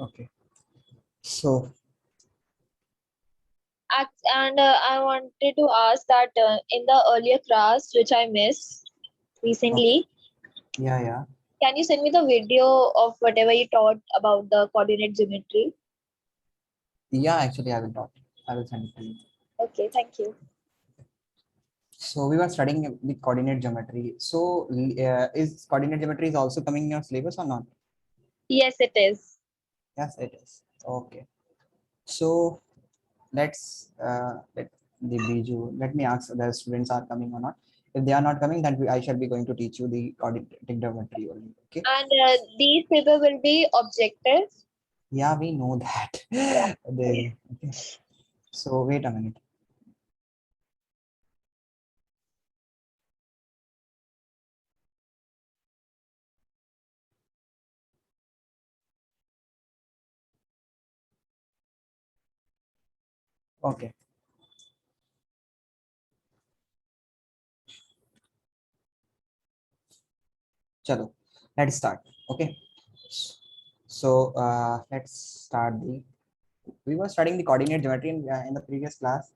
Okay. So And I wanted to ask that in the earlier class, which I missed okay. recently, Yeah. can you send me the video of whatever you taught about the coordinate geometry? Yeah, actually I will talk. I will send it to you. Okay, thank you. So we were studying the coordinate geometry. So is coordinate geometry is also coming in your syllabus or not? Yes, it is. Yes, it is. Okay. So let the Biju. Let me ask the students are coming or not. If they are not coming, then I shall be going to teach you the coordinate geometry only. Okay. And these paper will be objective. Yeah, we know that. Yeah. Okay. So wait a minute. Okay. Chalo. Let's start. Okay. So let's start the. We were studying the coordinate geometry in the previous class.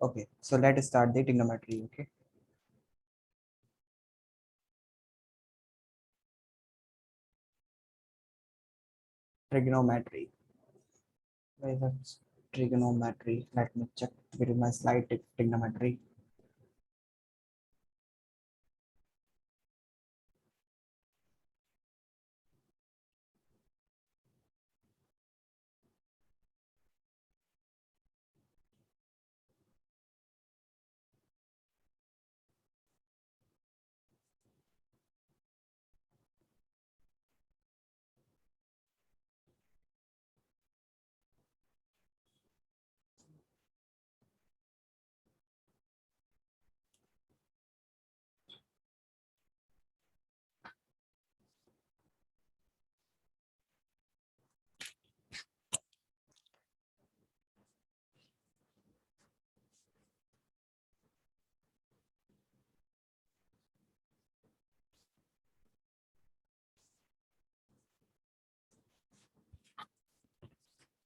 Okay. So let's start the trigonometry. Okay. Trigonometry. Where is that trigonometry? Let me check with my slide trigonometry.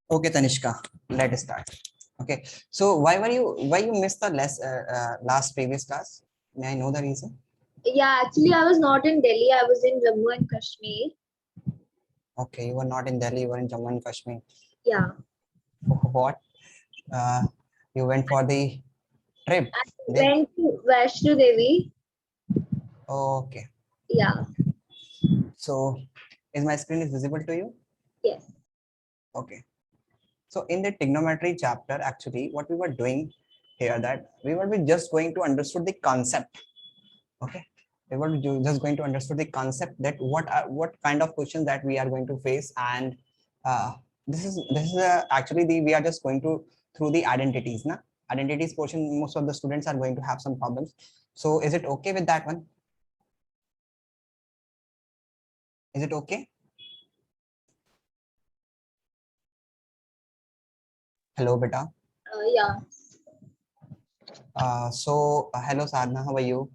Okay, Tanishka, let's start. Okay, so why you missed the last previous class? May I know the reason? Yeah, actually, I was not in Delhi. I was in Jammu and Kashmir. Okay, you were not in Delhi, you were in Jammu and Kashmir. Yeah. What? Uh, you went for the trip I there? went to Vaishno Devi. Okay, Yeah. so is my screen is visible to you? Yes. Okay, so in the trigonometry chapter, actually, what we were doing here that we were just going to understood the concept. Okay, we were just going to understood the concept that what kind of questions that we are going to face, and uh, this is actually the we are just going to through the identities na identities portion. Most of the students are going to have some problems. So is it okay with that one? Is it okay? Hello beta. Yeah. Hello Sadhna, how are you?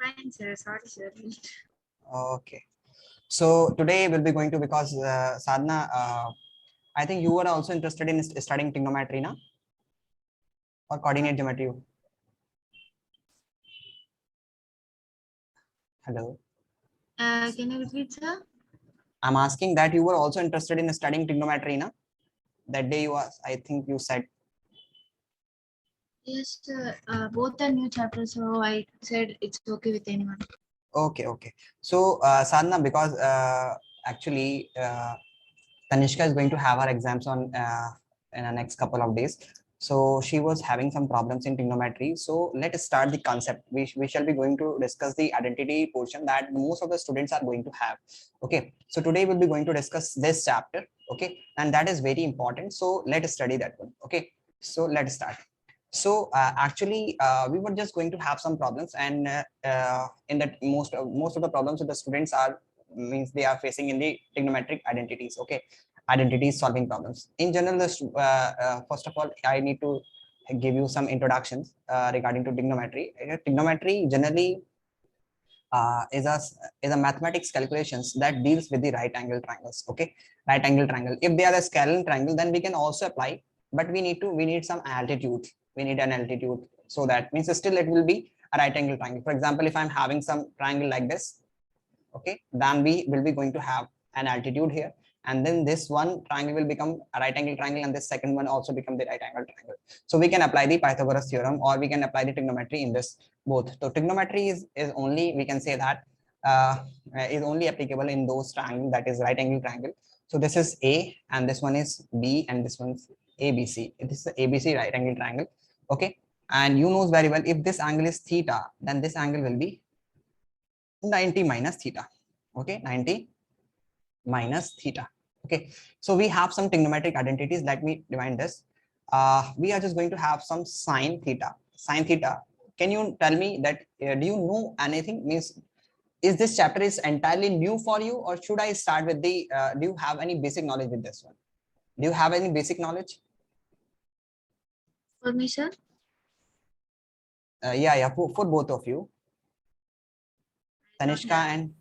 Fine, sir. Sorry, sir. Okay, so today we'll be going to because Sadhna, I think you were also interested in studying trigonometry na or coordinate geometry. Hello. Can you repeat, sir? I'm asking that you were also interested in studying trigonometry, na? That day you was, I think you said. Yes, sir. Both are new chapters, so I said it's okay with anyone. Okay. So, Sadhna, because actually Tanishka is going to have her exams on in the next couple of days. So she was having some problems in trigonometry. So let us start the concept. We shall be going to discuss the identity portion that most of the students are going to have. Okay. So today we'll be going to discuss this chapter. Okay. And that is very important. So let us study that one. Okay. So let's start. So actually, we were just going to have some problems, and in that most of the problems that the students are means they are facing in the trigonometric identities. Okay, identities solving problems. In general, first of all, I need to give you some introductions regarding to trigonometry. Trigonometry generally is a mathematics calculations that deals with the right angle triangles. Okay, right angle triangle. If they are a scalene triangle, then we can also apply, but we need some altitude. We need an altitude, so that means still it will be a right angle triangle. For example, if I'm having some triangle like this, okay, then we will be going to have an altitude here, and then this one triangle will become a right angle triangle, and this second one also become the right angle triangle. So we can apply the Pythagoras theorem, or we can apply the trigonometry in this both. So trigonometry is only, we can say that is only applicable in those triangles, that is right angle triangle. So this is A, and this one is B, and this one's ABC. This is ABC right angle triangle. Okay, and you knows very well, if this angle is theta, then this angle will be 90 minus theta. Okay, 90 minus theta. Okay, so we have some trigonometric identities. Let me define this. We are just going to have some sine theta. Sine theta. Can you tell me that do you know anything? Means, is this chapter is entirely new for you, or should I start with the? Do you have any basic knowledge with this one? Do you have any basic knowledge? For me, sir? Yeah, for both of you, Tanishka, and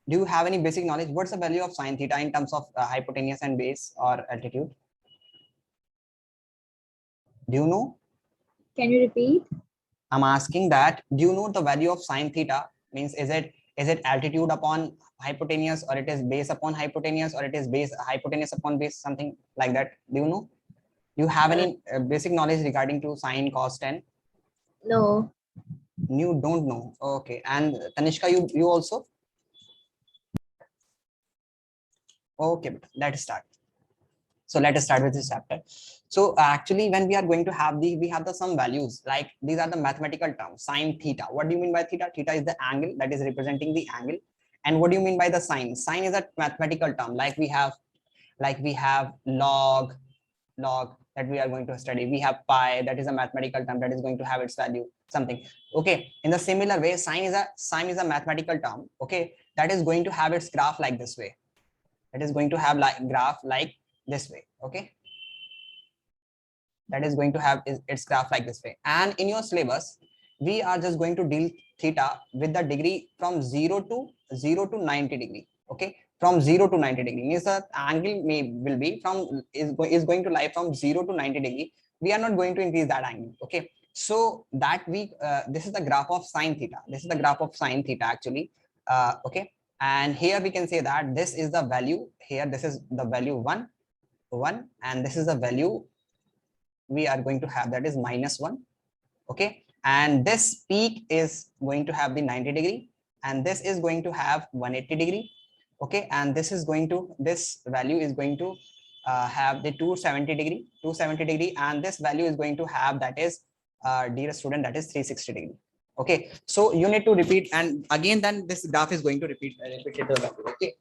do you have any basic knowledge? What's the value of sine theta in terms of hypotenuse and base or altitude? Do you know? Can you repeat? I'm asking that, do you know the value of sine theta? Means, is it altitude upon hypotenuse, or it is base upon hypotenuse, or it is base hypotenuse upon base, something like that? Do you know? Do you have any basic knowledge regarding to sine, cos, tan? No. You don't know. Okay. And Tanishka, you also? Okay, let's start. So let us start with this chapter. So actually, when we are going to have we have the some values, like these are the mathematical terms. Sine theta. What do you mean by theta? Theta is the angle that is representing the angle. And what do you mean by the sine? Sine is a mathematical term. Like we have log that we are going to study. We have pi, that is a mathematical term that is going to have its value, something. Okay. In the similar way, sine is a mathematical term. Okay, that is going to have its graph like this way. It is going to have like graph like this way. Okay, that is going to have its graph like this way. And in your syllabus, we are just going to deal theta with the degree from 0 to 90 degree. Okay, from 0 to 90 degree means the angle will be from is going to lie from 0 to 90 degree. We are not going to increase that angle. Okay, so that this is the graph of sine theta. This is the graph of sine theta actually. Okay, and here we can say that this is the value here. This is the value 1, and this is the value we are going to have, that is -1. Okay, and this peak is going to have the 90 degree, and this is going to have 180 degree. Okay, and this value is going to have the 270 degree, and this value is going to have, that is dear student, that is 360 degree. Okay, so you need to repeat, and again then this graph is going to repeat the value. Okay,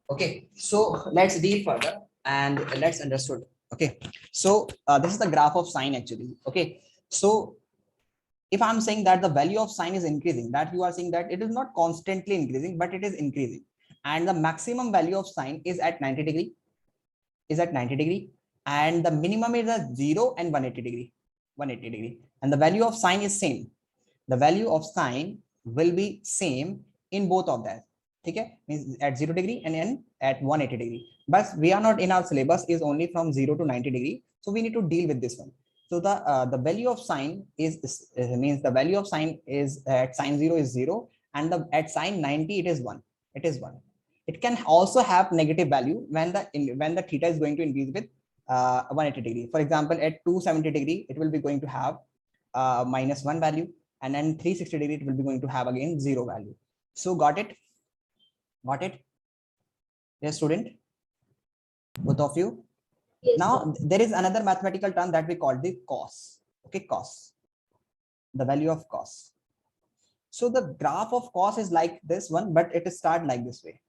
okay, so let's deal further and let's understood. Okay, so this is the graph of sine actually. Okay, so if I'm saying that the value of sine is increasing, that you are saying that it is not constantly increasing, but it is increasing, and the maximum value of sine is at 90 degree, and the minimum is at 0 and 180 degree, and the value of sine is same. The value of sine will be same in both of that. Okay, means at 0 degree and then at 180 degree, but we are not, in our syllabus is only from 0 to 90 degree, so we need to deal with this one. So the value of sine means the value of sine is at sine 0 is 0, and at sine 90 it is 1. It can also have negative value when the theta is going to increase with 180 degree. For example, at 270 degree it will be going to have -1 value, and then 360 degree it will be going to have again 0 value. So got it? Yes, student, both of you? Yes, Now sir. there is another mathematical term that we call the cos. Okay, cos, the value of cos. So the graph of cos is like this one, but it is start like this way.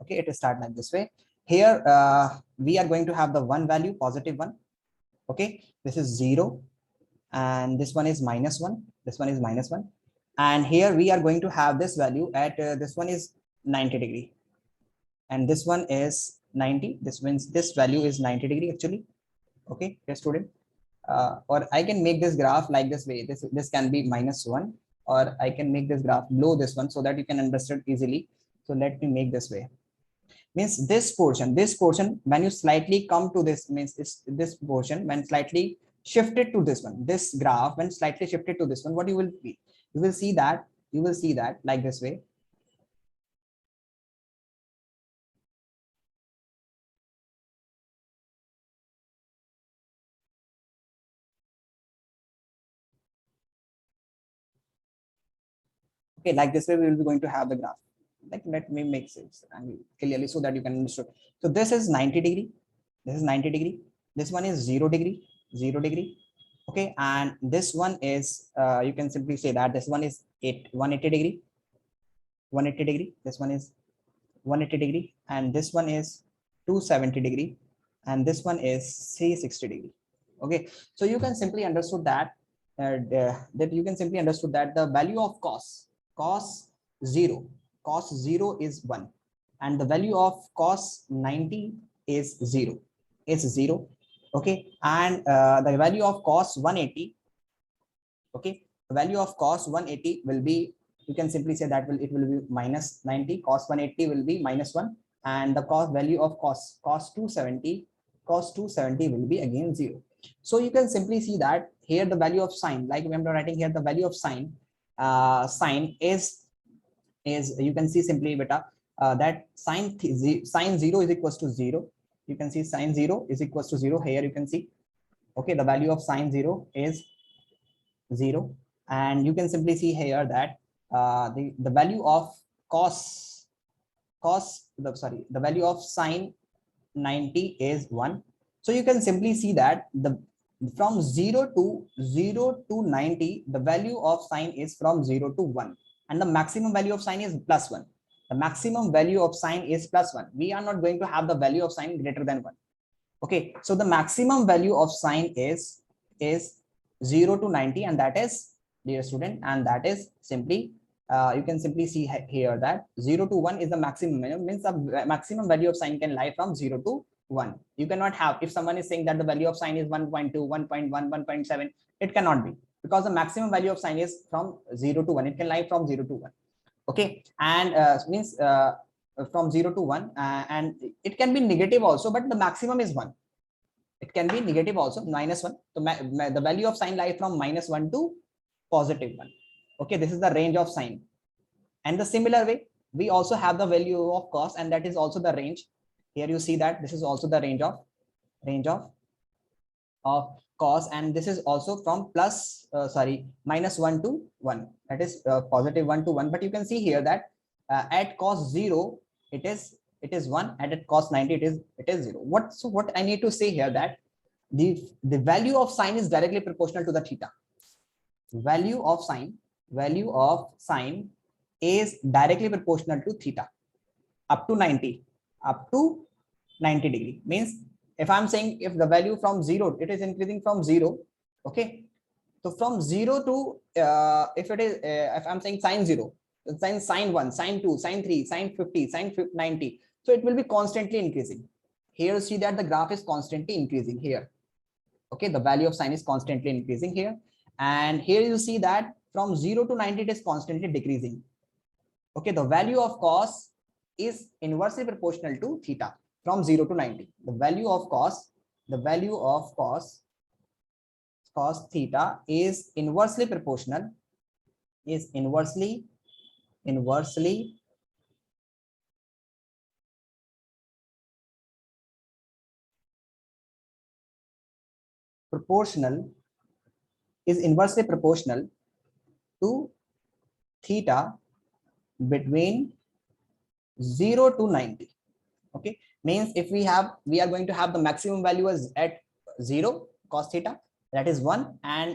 Okay, it is start like this way. Here we are going to have the one value, positive 1. Okay, this is 0, and this one is -1. This one is -1, and here we are going to have this value at this one is 90 degree, and this one is 90. This means this value is 90 degree actually. Okay, yes, student. Or I can make this graph like this way. This can be -1, or I can make this graph below this one so that you can understand easily. So let me make this way. Means this portion, when you slightly come to this, means this portion when slightly shifted to this one, this graph when slightly shifted to this one, what you will be, you will see that like this way. Okay, like this way we will be going to have the graph. Like, let me make sense and clearly so that you can understand. So this is 90 degree, this is 90 degree, this one is 0 degree, 0 degree. Okay, and this one is you can simply say that this one is 180 degree, 180 degree, this one is 180 degree, and this one is 270 degree, and this one is 360 degree. Okay, so you can simply understood that you can simply understood that the value of cos 0, cos 0 is 1, and the value of cos 90 is 0, is 0. Okay, and the value of cos 180, okay, the value of cos 180 will be, you can simply say that it will be -90, cos 180 will be -1, and the cos value of cos 270, cos 270 will be again 0. So you can simply see that here the value of sine, like we are writing here, the value of sine, sine is you can see simply beta that sine 0 is equals to 0. You can see sine 0 is equals to 0. Here you can see, okay, the value of sine 0 is 0, and you can simply see here that the value of the value of sine 90 is 1. So you can simply see that the from 0 to 90, the value of sine is from 0 to 1, and the maximum value of sine is +1. The maximum value of sine is +1. We are not going to have the value of sine greater than 1. Okay, so the maximum value of sine is 0 to 90, and that is, dear student, and that is simply you can simply see here that 0 to 1 is the maximum, means the maximum value of sine can lie from 0 to 1. You cannot have, if someone is saying that the value of sine is 1.2, 1.1, 1.7, it cannot be, because the maximum value of sine is from 0 to 1. It can lie from 0 to 1. Okay, and means from 0 to 1, and it can be negative also, but the maximum is 1. It can be negative also, -1. So the value of sine lies from -1 to +1. Okay, this is the range of sine. And the similar way, we also have the value of cos, and that is also the range. Here you see that this is also the range of cos, and this is also from -1 to 1. That is +1 to 1. But you can see here that at cos 0 it is 1, and at cos 90 it is 0. What I need to say here, that the value of sine is directly proportional to the theta. Value of sine is directly proportional to theta up to 90 degree. Means if I'm saying, if the value from 0, it is increasing from 0. Okay, so from 0 to if I'm saying sine 0, sine 1, sine 2, sine 3, sine 50, sine 90, so it will be constantly increasing. Here you see that the graph is constantly increasing here. Okay, the value of sine is constantly increasing here, and here you see that from 0 to 90 it is constantly decreasing. Okay, the value of cos is inversely proportional to theta from 0 to 90. The value of cos theta is inversely proportional, proportional to theta between 0 to 90. Okay, means if we are going to have the maximum value as at 0 cos theta, that is 1, and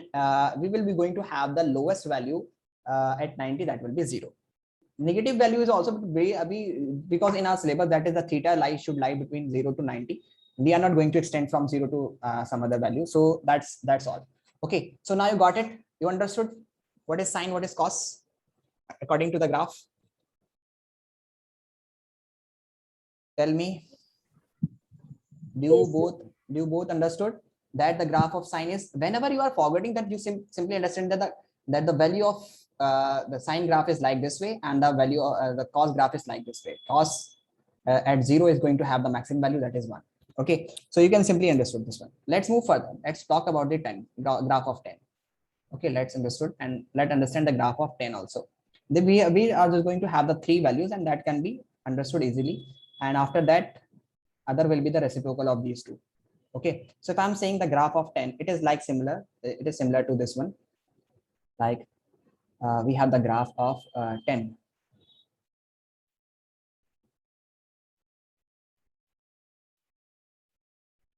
we will be going to have the lowest value at 90, that will be 0. Negative value is also very because in our syllabus that is the theta should lie between 0 to 90. We are not going to extend from 0 to some other value. So that's all. Okay, so now you got it. You understood what is sine, what is cos according to the graph. Tell me, do Yes, you both understood that the graph of sine is, whenever you are forgetting that, you simply understand that the value of the sine graph is like this way, and the value of the cos graph is like this way. Cos at 0 is going to have the maximum value, that is 1. Okay, so you can simply understood this one. Let's move further. Let's talk about the 10 graph of 10. Okay, let's understood, and let understand the graph of 10 also. Then we are just going to have the 3 values, and that can be understood easily. And after that, other will be the reciprocal of these two. Okay, so if I'm saying the graph of 10, it is like similar, it is similar to this one. Like we have the graph of 10.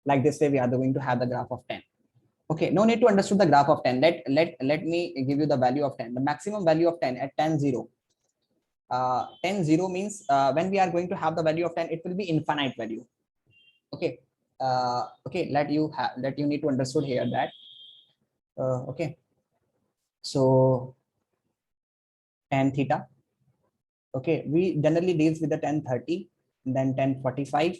Like this way, we are going to have the graph of 10. Okay, no need to understand the graph of 10. Let me give you the value of 10. The maximum value of 10 at 10 0. 10 0 means when we are going to have the value of 10, it will be infinite value. Okay, okay, let you need to understood here that okay, so tan theta. Okay, we generally deals with the 1030, then 1045,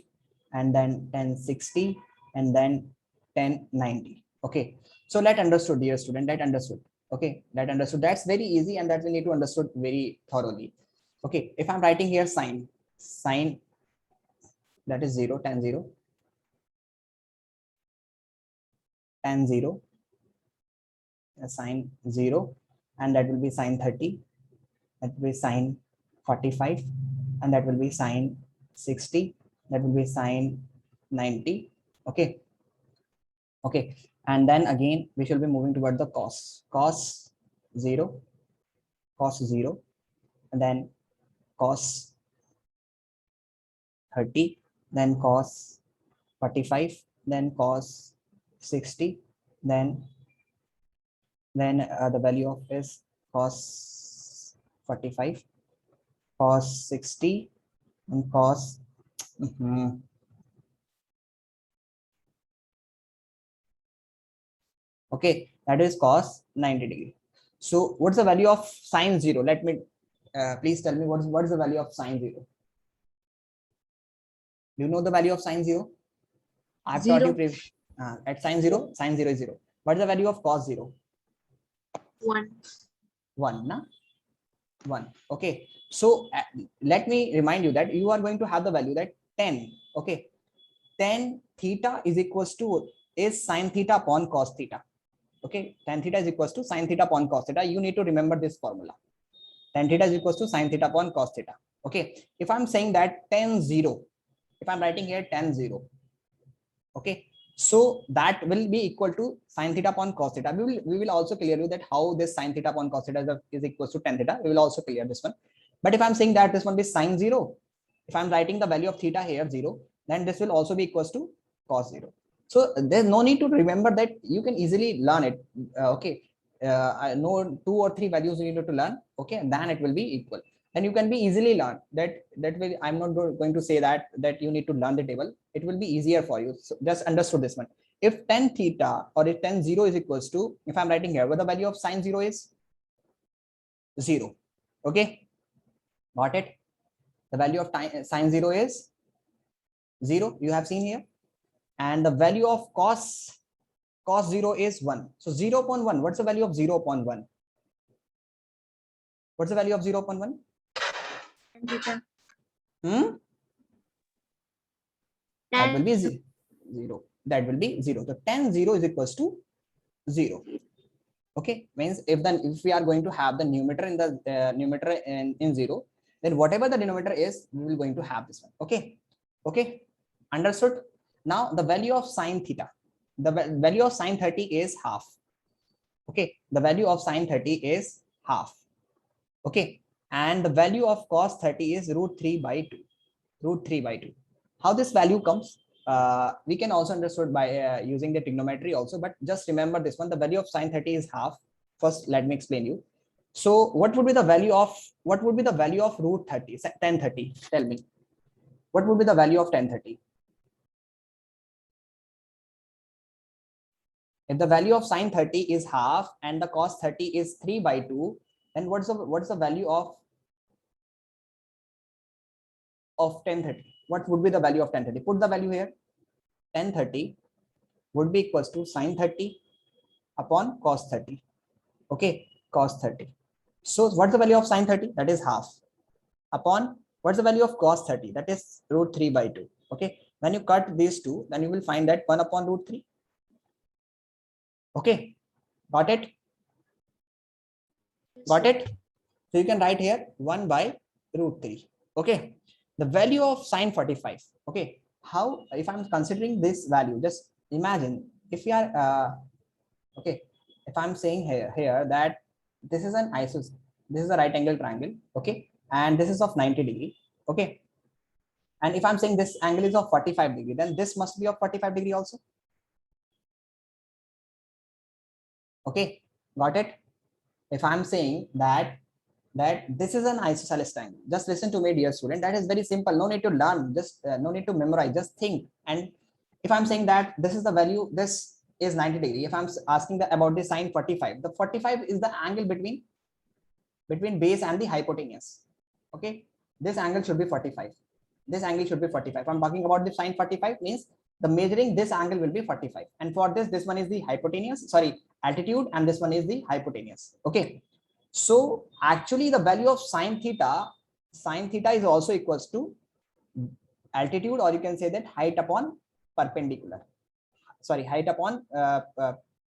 and then 1060, and then 1090. Okay, so let understood, dear student, let understood. Okay, let understood. That's very easy, and that we need to understood very thoroughly. Okay, if I'm writing here sine, that is 0, tan 0, tan 0, sine 0, and that will be sine 30, that will be sine 45, and that will be sine 60, that will be sine 90. Okay, okay, and then again we shall be moving toward the cos 0, cos 0, and then cos 30, then cos 45, then cos 60, then the value of is cos 45, cos 60, and cos okay, that is cos 90 degree. So what's the value of sine 0? Let me please tell me what is the value of sine 0. Do you know the value of sine 0? I've taught you 0. at sine 0, sine 0 is 0. What is the value of cos 0? 1. 1, na? 1. Okay, so let me remind you that you are going to have the value that 10. Okay, 10 theta is equals to is sine theta upon cos theta. Okay, tan theta is equals to sine theta upon cos theta. You need to remember this formula. Tan theta is equals to sine theta upon cos theta. Okay, if I'm saying that tan 0, if I'm writing here tan 0, okay, so that will be equal to sine theta upon cos theta. We will also clear you that how this sine theta upon cos theta is equals to tan theta. We will also clear this one. But if I'm saying that this one is sine 0, if I'm writing the value of theta here 0, then this will also be equals to cos 0. So there's no need to remember that, you can easily learn it. Okay, I know 2 or 3 values you need to learn. Okay, and then it will be equal, and you can be easily learn that way. I'm not going to say that you need to learn the table. It will be easier for you. So just understood this one. If tan theta or if tan 0 is equals to, if I'm writing here, what the value of sine 0 is 0. Okay, got it? The value of sine 0 is 0, you have seen here, and the value of cos 0 is 1. So 0 upon 1, what's the value of 0 upon 1? What's the value of 0 upon 1? Theta. That will be 10. 0. That will be 0. So tan 0 is equals to 0. Okay, means if we are going to have the numerator in the numerator in 0, then whatever the denominator is, we will going to have this one. Okay, okay, understood. Now the value of sine theta, the value of sine 30 is half. Okay, the value of sine 30 is half. Okay, and the value of cos 30 is root 3 by 2. Root 3 by 2. How this value comes? We can also understood by using the trigonometry also, but just remember this one. The value of sine 30 is half. First, let me explain you. So what would be the value of root 30, tan 30? Tell me. What would be the value of tan 30? If the value of sine 30 is half and the cos 30 is 3 by 2, then what's the value of of tan 30? What would be the value of tan 30? Put the value here. Tan 30 would be equals to sin 30 upon cos 30. Okay, cos 30. So what's the value of sin 30? That is half. Upon what's the value of cos 30? That is root 3 by 2. Okay, when you cut these two, then you will find that 1 upon root 3. Okay, got it? Got it? So you can write here 1 by root 3. Okay, the value of sin 45. Okay, how, if I'm considering this value, just imagine if we are okay, if I'm saying here that this is an isosceles, this is a right angle triangle, okay, and this is of 90 degree, okay, and if I'm saying this angle is of 45 degree, then this must be of 45 degree also. Okay, got it? If I'm saying that this is an isosceles triangle, just listen to me, dear student. That is very simple. No need to learn. Just no need to memorize. Just think. And if I'm saying that this is the value, this is 90 degree. If I'm asking about the sine 45, the 45 is the angle between base and the hypotenuse. Okay, this angle should be 45. This angle should be 45. I'm talking about the sine 45 means the measuring this angle will be 45. And for this one is the hypotenuse, sorry, altitude, and this one is the hypotenuse. Okay. So actually the value of sine theta is also equals to altitude, or you can say that height upon perpendicular. Sorry, height upon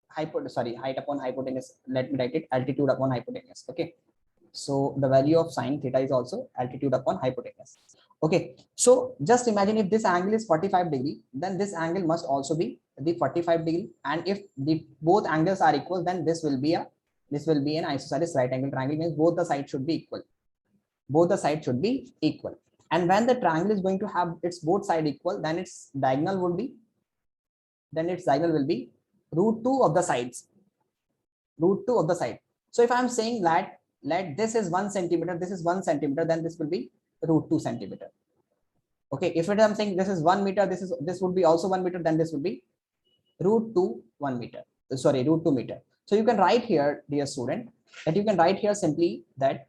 height upon hypotenuse. Let me write it, altitude upon hypotenuse. Okay. So the value of sine theta is also altitude upon hypotenuse. Okay, so just imagine if this angle is 45 degree, then this angle must also be the 45 degree, and if the both angles are equal, then this will be an isosceles right angle triangle, means both the sides should be equal. Both the sides should be equal. And when the triangle is going to have its both side equal, then its diagonal will be root 2 of the sides. Root 2 of the side. So if I'm saying that this is 1 centimeter, this is 1 centimeter, then this will be root 2 centimeter. Okay, if I'm saying this is 1 meter, this would be also 1 meter, then this will be root 2 1 meter. Sorry, root 2 meter. So you can write here, dear student, that you can write here simply that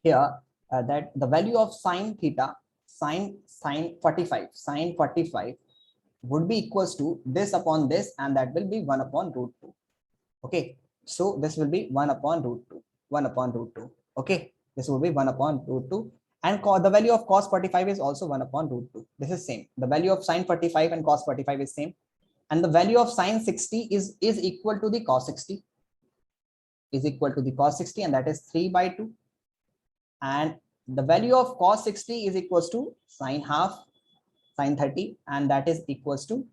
here that the value of sine theta, sine 45 would be equals to this upon this, and that will be 1 upon root 2. Okay, so this will be 1 upon root 2. 1 upon root 2. Okay, this will be 1 upon root 2, and the value of cos 45 is also 1 upon root 2. This is same. The value of sine 45 and cos 45 is same, and the value of sine 60 is equal to the cos 60, is equal to the cos 60, and that is 3 by 2. And the value of cos 60 is equals to sine half, sine 30, and that is equals to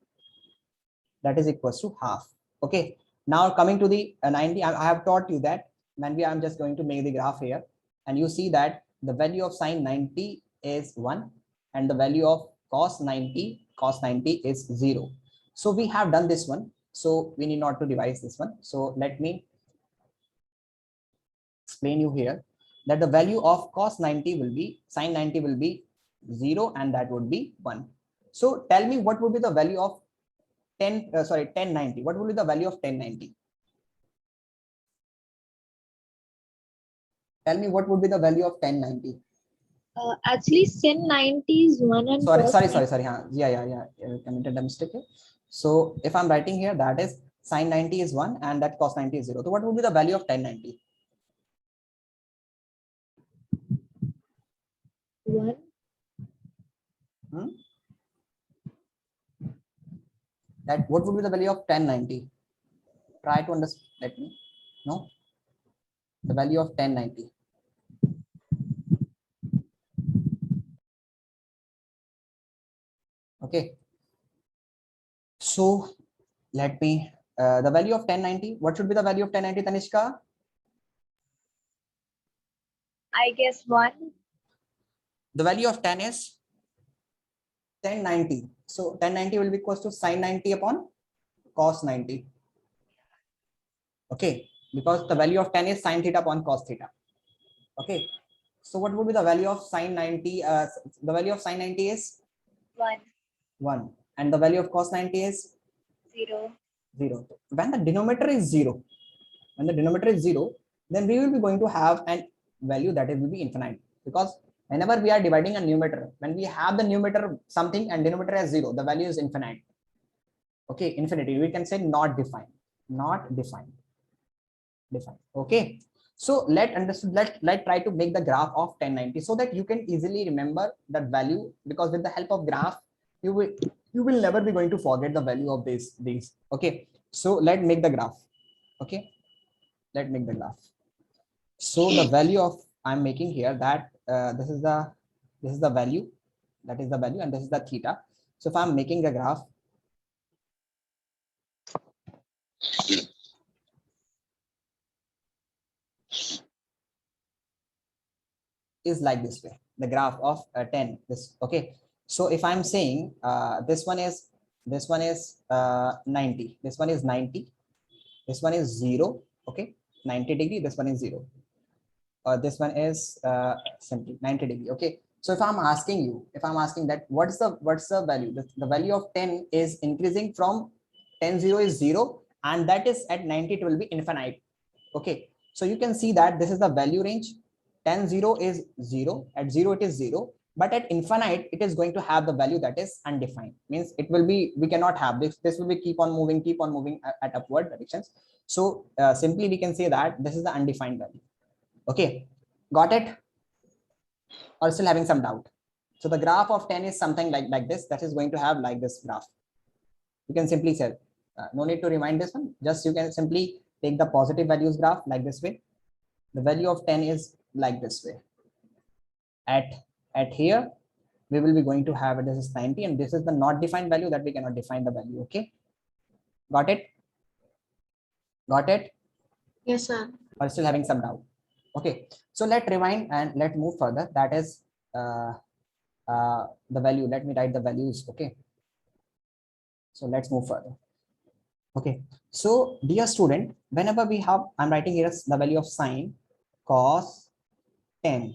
half. Okay, now coming to the 90, I have taught you that. Maybe I'm just going to make the graph here, and you see that the value of sine 90 is 1, and the value of cos 90 is 0. So we have done this one, so we need not to revise this one. So let me explain you here that the value of cos 90 will be, sine 90 will be 0, and that would be 1. So tell me what would be the value of 1090. What would be the value of 1090? Tell me what would be the value of 1090. Actually, sin 90 is 1 and Sorry. cos Yeah. Committed a mistake here. So if I'm writing here, that is sine 90 is 1 and that cos 90 is 0. So what would be the value of 1090? 1. That what would be the value of 1090? Try to understand. Let me know the value of 1090. Okay, so let me the value of 1090. What should be the value of 1090, Tanishka? I guess 1. The value of 10 is 1090. So 1090 will be equals to sine 90 upon cos 90. Okay, because the value of 10 is sine theta upon cos theta. Okay, so what would be the value of sine 90? The value of sine 90 is 1, and the value of cos 90 is 0. When the denominator is 0, then we will be going to have an value that will be infinite, because Whenever we are dividing a numerator, when we have the numerator something and denominator as 0, the value is infinite. Okay, infinity. We can say not defined, not defined, defined. Okay. So let try to make the graph of 1090 so that you can easily remember that value, because with the help of graph, you will never be going to forget the value of these. Okay. So let make the graph. Okay. Let make the graph. So the value of I'm making here that this is the value, that is the value, and this is the theta. So if I'm making a graph, is like this way, the graph of 10, this. Okay, so if I'm saying this one is 90, this one is 90, this one is 0. Okay, 90 degree, this one is 0, this one is simply 90 degree. Okay, so if I'm asking you, if I'm asking that what's the value, the value of 10 is increasing from 10, 0 is 0, and that is at 90 it will be infinite. Okay, so you can see that this is the value range. 10, 0 is 0, at 0 it is 0, but at infinite it is going to have the value that is undefined, means it will be, we cannot have this will be keep on moving at upward directions. So simply we can say that this is the undefined value. Okay, got it, or still having some doubt? So the graph of 10 is something like this, that is going to have like this graph. You can simply say no need to remind this one, just you can simply take the positive values graph like this way. The value of 10 is like this way. At here we will be going to have it, this is 90, and this is the not defined value, that we cannot define the value. Okay, got it? Got it? Yes, sir. Or still having some doubt? Okay, so let's rewind and let's move further. That is the value. Let me write the values. Okay, so let's move further. Okay, so dear student, whenever we have, I'm writing here the value of sine, cos, 10.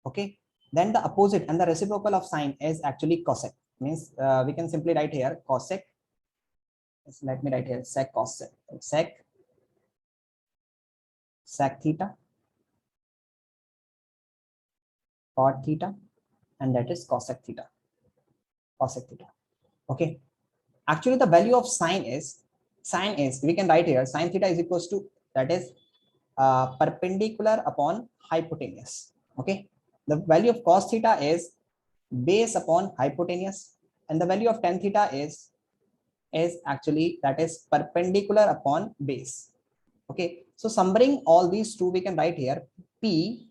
Okay, then the opposite and the reciprocal of sine is actually cosec, means we can simply write here cosec. Let me write here sec cosec, sec theta, cot theta, and that is cosec theta, cosec theta. Okay, actually the value of sine is we can write here sine theta is equals to, that is perpendicular upon hypotenuse. Okay, the value of cos theta is base upon hypotenuse, and the value of tan theta is actually, that is perpendicular upon base. Okay, so summing all these two, we can write here P.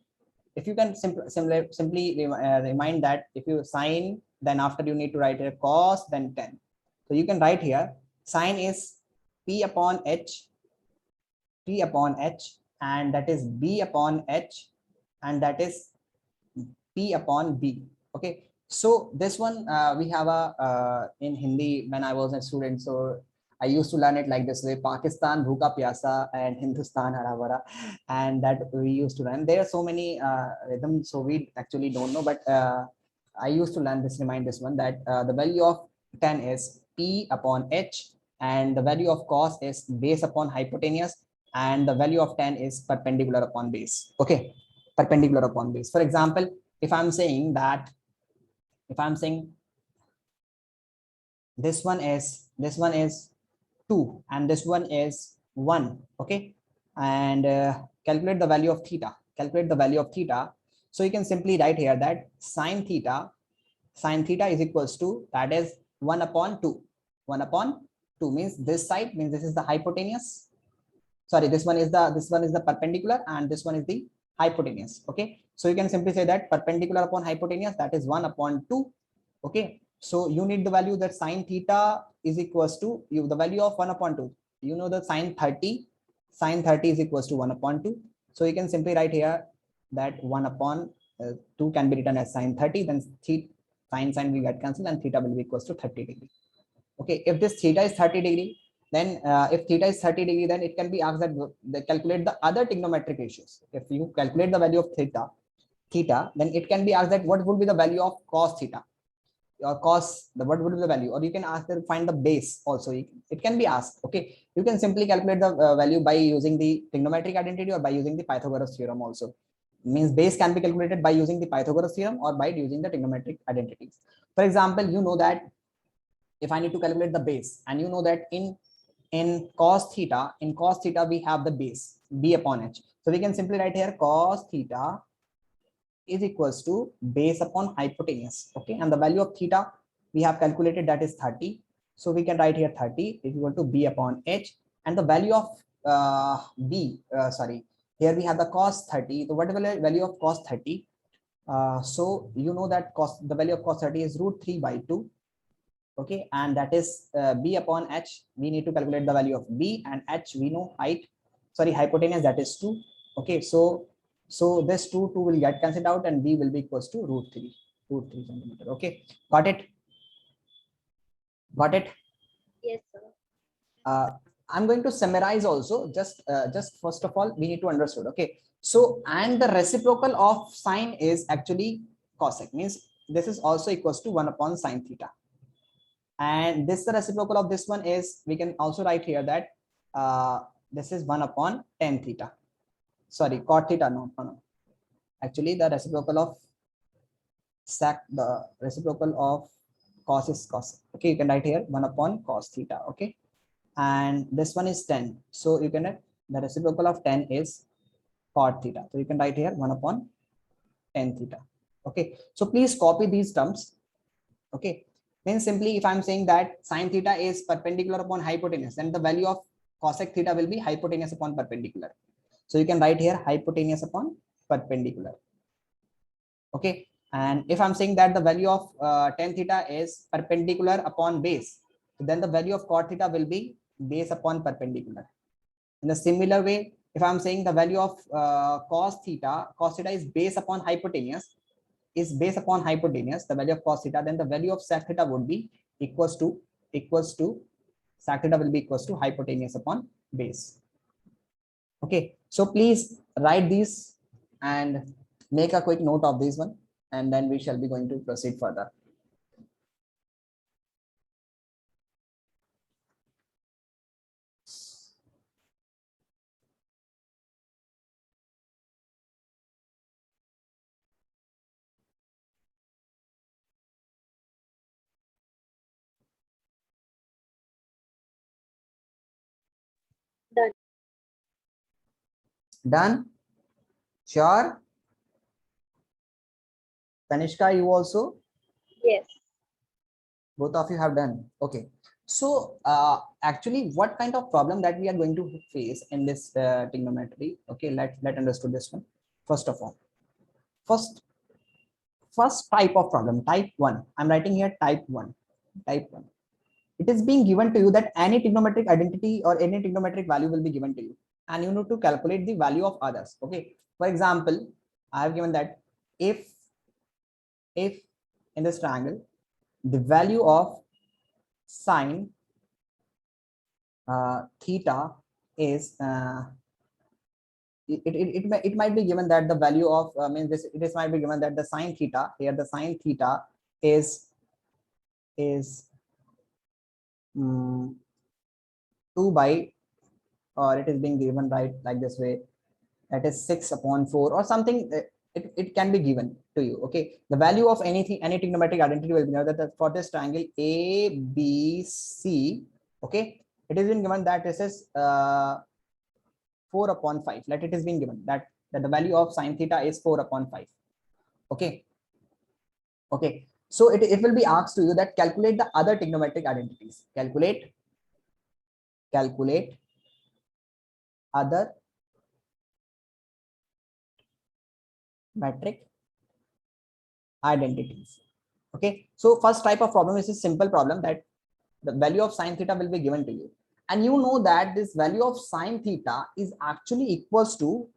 If you can simply remind that if you sine, then after you need to write here cos, then tan. So you can write here sine is P upon H, and that is B upon H, and that is P upon B. Okay, so this one we have a in Hindi when I was a student, so I used to learn it like this way: Pakistan bhuka pyasa and Hindustan hara bhara, and that we used to learn. There are so many rhythms, so we actually don't know, but I used to learn this. Remind this one that the value of tan is P upon H, and the value of cos is base upon hypotenuse, and the value of tan is perpendicular upon base. Okay, perpendicular upon base. For example, if I'm saying that, if I'm saying this one is 2 and this one is 1. Okay, and calculate the value of theta, so you can simply write here that sine theta is equals to, that is 1 upon 2. 1 upon 2 means this side, means this is the hypotenuse, sorry, this one is the perpendicular, and this one is the hypotenuse. Okay, so you can simply say that perpendicular upon hypotenuse, that is 1 upon 2. Okay, so you need the value that sine theta is equals to the value of 1 upon 2. You know the sine 30 is equals to 1 upon 2. So you can simply write here that 1 upon 2 can be written as sine 30, then sine will get cancelled, and theta will be equals to 30 degree. Okay, if this theta is 30 degree, then if theta is 30 degree, then it can be asked that they calculate the other trigonometric ratios. If you calculate the value of theta, then it can be asked that what would be the value of cos theta, or cos, what would be the value, or you can ask them find the base also. It can be asked. Okay, you can simply calculate the value by using the trigonometric identity or by using the Pythagoras theorem also. Means base can be calculated by using the Pythagoras theorem or by using the trigonometric identities. For example, you know that if I need to calculate the base, and you know that in cos theta we have the base b upon h. So we can simply write here cos theta is equals to base upon hypotenuse. Okay, and the value of theta we have calculated, that is 30. So we can write here 30 is equal to b upon h, and the value of here we have the cos 30. So whatever value of cos 30, so you know that the value of cos 30 is root 3 by 2. Okay, and that is b upon h. We need to calculate the value of b, and h we know hypotenuse, that is 2. Okay, so this 2 will get cancelled out, and b will be equals to root 3 centimeter. Okay, got it? Yes, sir. I'm going to summarize also. Just first of all, we need to understood. Okay, so and the reciprocal of sine is actually cosec, means this is also equals to 1 upon sine theta. And this, the reciprocal of this one is, we can also write here that this is 1 upon tan theta. Sorry, cot theta. No. Actually, the reciprocal of cos is cos. Okay, you can write here 1 upon cos theta. Okay, and this one is 10. So you can write the reciprocal of 10 is cot theta. So you can write here 1 upon tan theta. Okay, so please copy these terms. Okay, then simply if I'm saying that sine theta is perpendicular upon hypotenuse, then the value of cosec theta will be hypotenuse upon perpendicular. So you can write here hypotenuse upon perpendicular. Okay, and if I'm saying that the value of tan theta is perpendicular upon base, then the value of cot theta will be base upon perpendicular. In a similar way, if I'm saying the value of cos theta is base upon hypotenuse, the value of cos theta, then the value of sec theta would be equals to sec theta will be equals to hypotenuse upon base. Okay, so please write these and make a quick note of this one, and then we shall be going to proceed further. Done. Done? Sure? Tanishka, you also? Yes. Both of you have done. Okay, so actually what kind of problem that we are going to face in this trigonometry? Okay, let understood this one. First of all, first type of problem, type 1. I'm writing here type 1. It is being given to you that any trigonometric identity or any trigonometric value will be given to you, and you need to calculate the value of others. Okay, for example, I have given that if in this triangle the value of sine theta is it might be given that the value of it might be given that the sine theta here, the sine theta is 2 by, or it is being given right like this way, that is 6 upon 4 or something. It can be given to you. Okay, the value of any trigonometric identity will be known that for this triangle ABC. Okay, it is been given that this is 4 upon 5. Let it is being given that the value of sine theta is 4 upon 5. Okay, so it will be asked to you that calculate the other trigonometric identities. Calculate other metric identities. Okay, so first type of problem is a simple problem that the value of sine theta will be given to you, and you know that this value of sine theta is actually equals to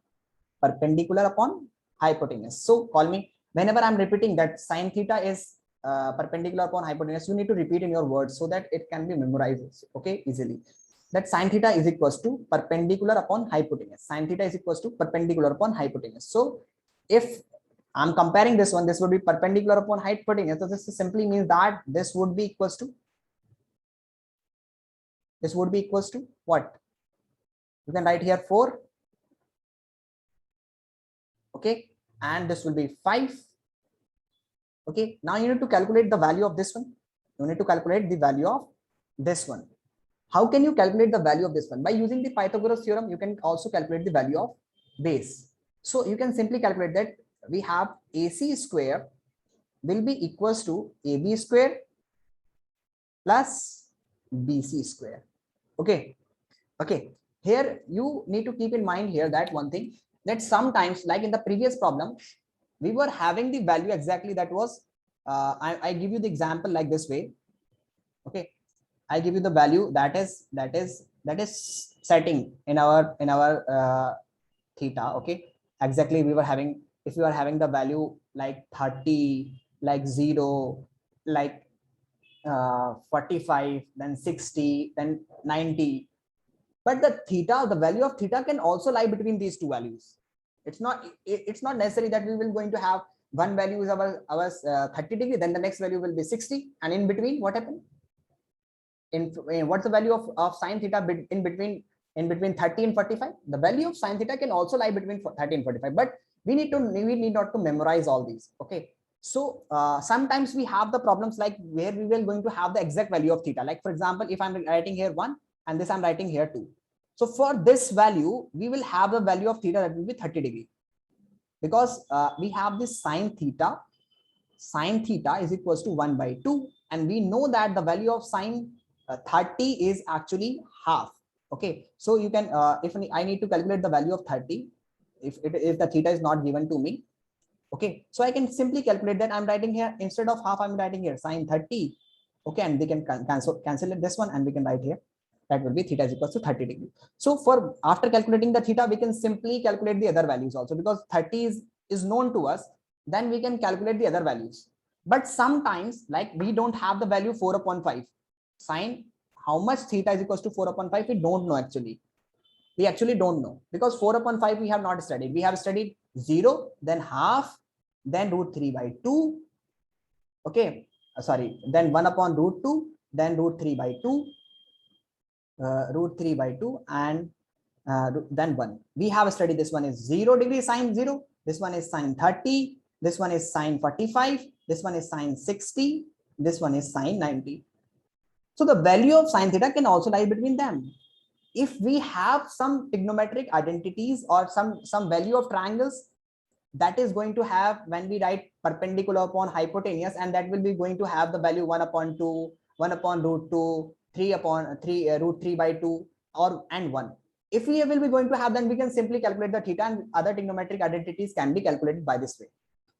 perpendicular upon hypotenuse. So call me whenever I'm repeating that sine theta is perpendicular upon hypotenuse, you need to repeat in your words so that it can be memorized, okay, easily. That sine theta is equals to perpendicular upon hypotenuse. Sine theta is equals to perpendicular upon hypotenuse. So if I'm comparing this one, this would be perpendicular upon hypotenuse. So this simply means that this would be equals to what? You can write here 4. Okay, and this will be 5. Okay, now you need to calculate the value of this one. You need to calculate the value of this one. How can you calculate the value of this one? By using the Pythagoras theorem, you can also calculate the value of base. So you can simply calculate that we have AC square will be equals to AB square plus BC square. Okay. Okay. Here you need to keep in mind here that one thing, that sometimes, like in the previous problem, we were having the value exactly that was, I give you the example like this way. Okay. I give you the value that is setting in our theta. Okay. Exactly. We were having, if you are having the value like 30, like 0, like 45, then 60, then 90. But the theta, the value of theta can also lie between these two values. It's not necessary that we will going to have one value is our 30 degree, then the next value will be 60, and in between what happened? In what's the value of sine theta in between 30 and 45? The value of sine theta can also lie between 30 and 45, but we need not to memorize all these. Okay. So sometimes we have the problems like where we will going to have the exact value of theta. Like for example, if I'm writing here 1 and this I'm writing here 2. So for this value, we will have the value of theta that will be 30 degree, because we have this sine theta. Sine theta is equals to 1 by 2, and we know that the value of sine 30 is actually half. Okay, so you can if I need to calculate the value of 30, if the theta is not given to me. Okay, so I can simply calculate that. I'm writing here, instead of half, I'm writing here sine 30. Okay, and we can cancel this one, and we can write here that will be theta is equals to 30 degree. So for after calculating the theta, we can simply calculate the other values also, because 30 is known to us. Then we can calculate the other values. But sometimes, like we don't have the value 4 upon 5. Sine, how much theta is equals to 4 upon 5? We don't know actually. We actually don't know, because 4 upon 5 we have not studied. We have studied 0, then half, then root 3 by 2. Okay, sorry, then 1 upon root 2, then root 3 by 2, root 3 by 2, and then 1. We have studied this one is 0 degree sine 0, this one is sine 30, this one is sine 45, this one is sine 60, this one is sine 90. So the value of sine theta can also lie between them. If we have some trigonometric identities or some value of triangles, that is going to have, when we write perpendicular upon hypotenuse, and that will be going to have the value 1 upon 2, 1 upon root 2, 3 upon 3, root 3 by 2, or and 1. If we will be going to have, then we can simply calculate the theta, and other trigonometric identities can be calculated by this way.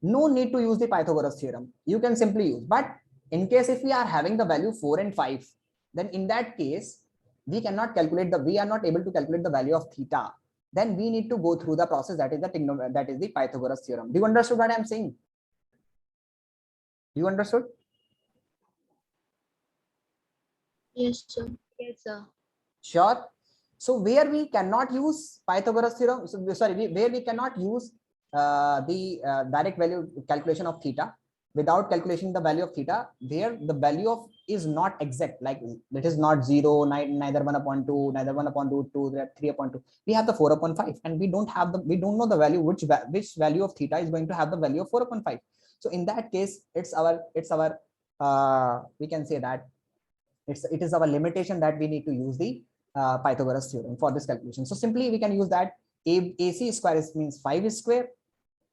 No need to use the Pythagoras theorem. You can simply use. But in case if we are having the value 4 and 5, then in that case, we are not able to calculate the value of theta. Then we need to go through the process that is the Pythagoras theorem. Do you understand what I'm saying? Do you understood? Yes, sir. Yes, sir. Sure. So where we cannot use Pythagoras theorem, where we cannot use the direct value calculation of theta without calculating the value of theta, where the value of is not exact, like it is not 0, neither 1 upon 2, neither 1 upon root 2, 3 upon 2. We have the 4 upon 5, and we don't know the value, which value of theta is going to have the value of 4 upon 5. So in that case, it's our we can say that it is our limitation that we need to use the Pythagoras theorem for this calculation. So simply we can use that AC square means 5 square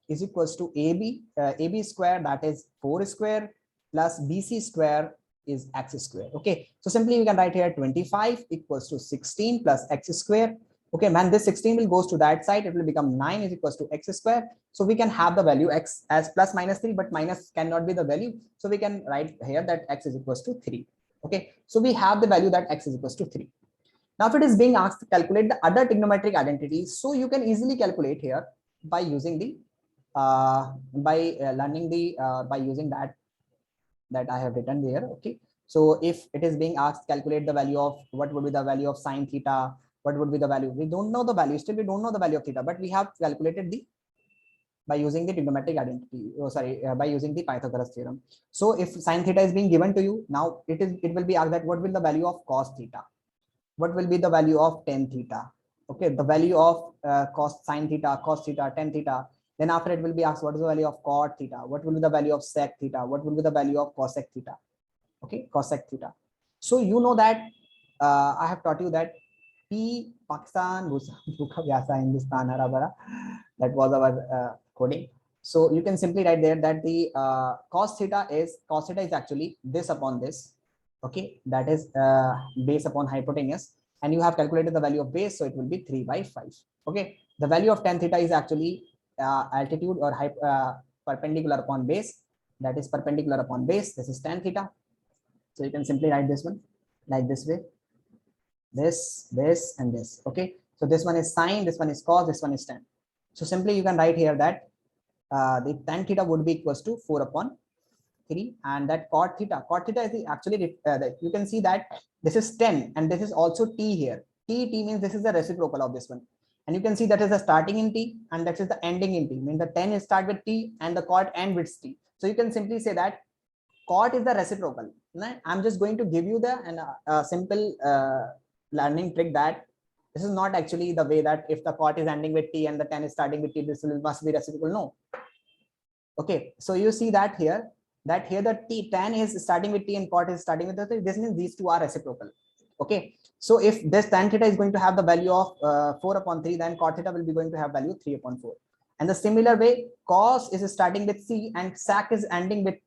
is equals to AB square, that is 4 square, plus BC square is x square. Okay, so simply we can write here 25 equals to 16 plus x square. Okay, man, this 16 will goes to that side, it will become 9 is equals to x square. So we can have the value x as plus minus 3, but minus cannot be the value, so we can write here that x is equals to 3. Okay, so we have the value that x is equals to 3. Now if it is being asked to calculate the other trigonometric identities, so you can easily calculate here by using the by using that I have written there. Okay, so if it is being asked calculate the value of, what would be the value of sine theta, what would be the value, we don't know the value, still we don't know the value of theta, but we have calculated the by using the trigonometric identity, by using the Pythagoras theorem. So if sine theta is being given to you, now it will be asked that what will the value of cos theta, what will be the value of tan theta. Okay, the value of cos sine theta, cos theta, tan theta, Then after it will be asked what is the value of cot theta, what will be the value of sec theta, what will be the value of cosec theta. Okay, cosec theta. So you know that I have taught you that P Pakistan, Bhuka Vyasa, Hindustan, Hara Bhara. That was our coding. So you can simply write there that the cos theta is actually this upon this. Okay, that is base upon hypotenuse, and you have calculated the value of base, so it will be 3/5. Okay, the value of tan theta is actually altitude or perpendicular upon base. That is perpendicular upon base. This is tan theta. So you can simply write this one like this way. This, and this. Okay, so this one is sine, this one is cos, this one is tan. So simply you can write here that the tan theta would be equals to 4/3, and that cot theta is actually you can see that this is 10 and this is also t here. T means this is the reciprocal of this one, and you can see that is the starting in t and that is the ending in t. Means the 10 is start with t and the cot end with t. So you can simply say that cot is the reciprocal. I'm just going to give you the simple learning trick that this is not actually the way that if the cot is ending with t and the tan is starting with t, this must be reciprocal. No. Okay, so you see that here the tan is starting with t and cot is starting with the. This means these two are reciprocal. Okay, so if this tan theta is going to have the value of 4/3, then cot theta will be going to have value 3/4. And the similar way, cos is starting with c and sec is ending with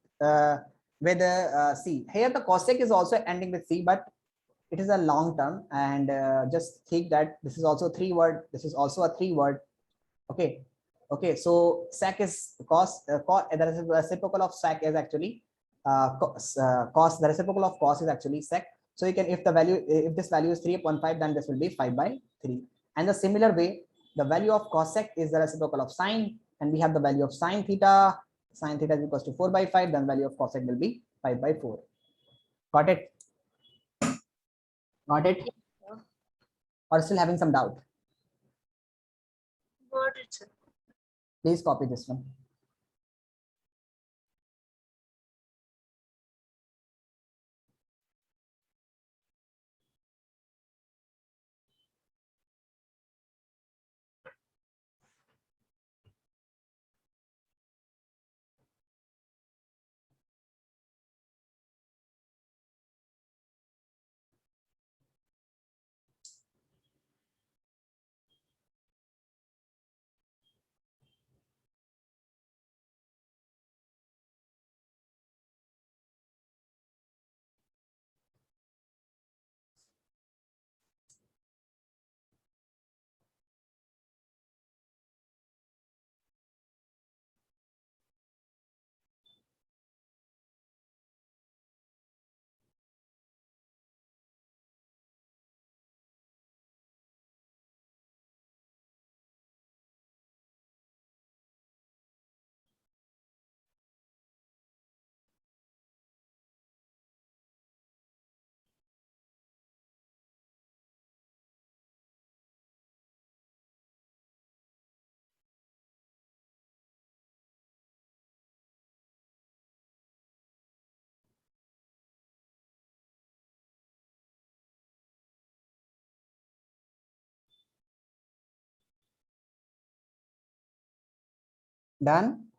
c. Here the cosec is also ending with c, but it is a long term, and just think that this is also 3-word. This is also a 3-word. Okay, so sec is cos. The reciprocal of sec is actually cos. The reciprocal of cos is actually sec. So you can, if this value is 3/5, then this will be 5/3. And the similar way, the value of cosec is the reciprocal of sine, and we have the value of sine theta. Sine theta is equals to 4/5. Then value of cosec will be 5/4. Got it? Got it? Or still having some doubt? Got it, sir. Please copy this one. Done?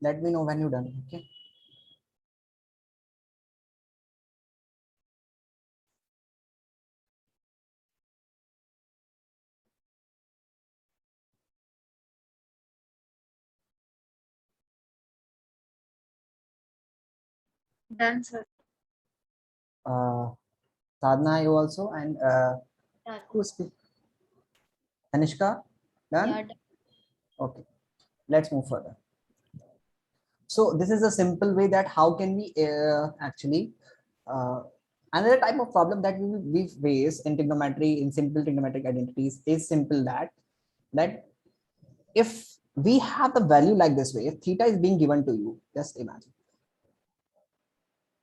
Let me know when you're done. Okay. Done, sir. Sadhna, you also, and Done. who's Tanishka? Done? Yeah, done. Okay. Let's move further. So this is a simple way that how can we actually another type of problem that we face in trigonometry, in simple trigonometric identities, is simple that if we have the value like this way, if theta is being given to you, just imagine.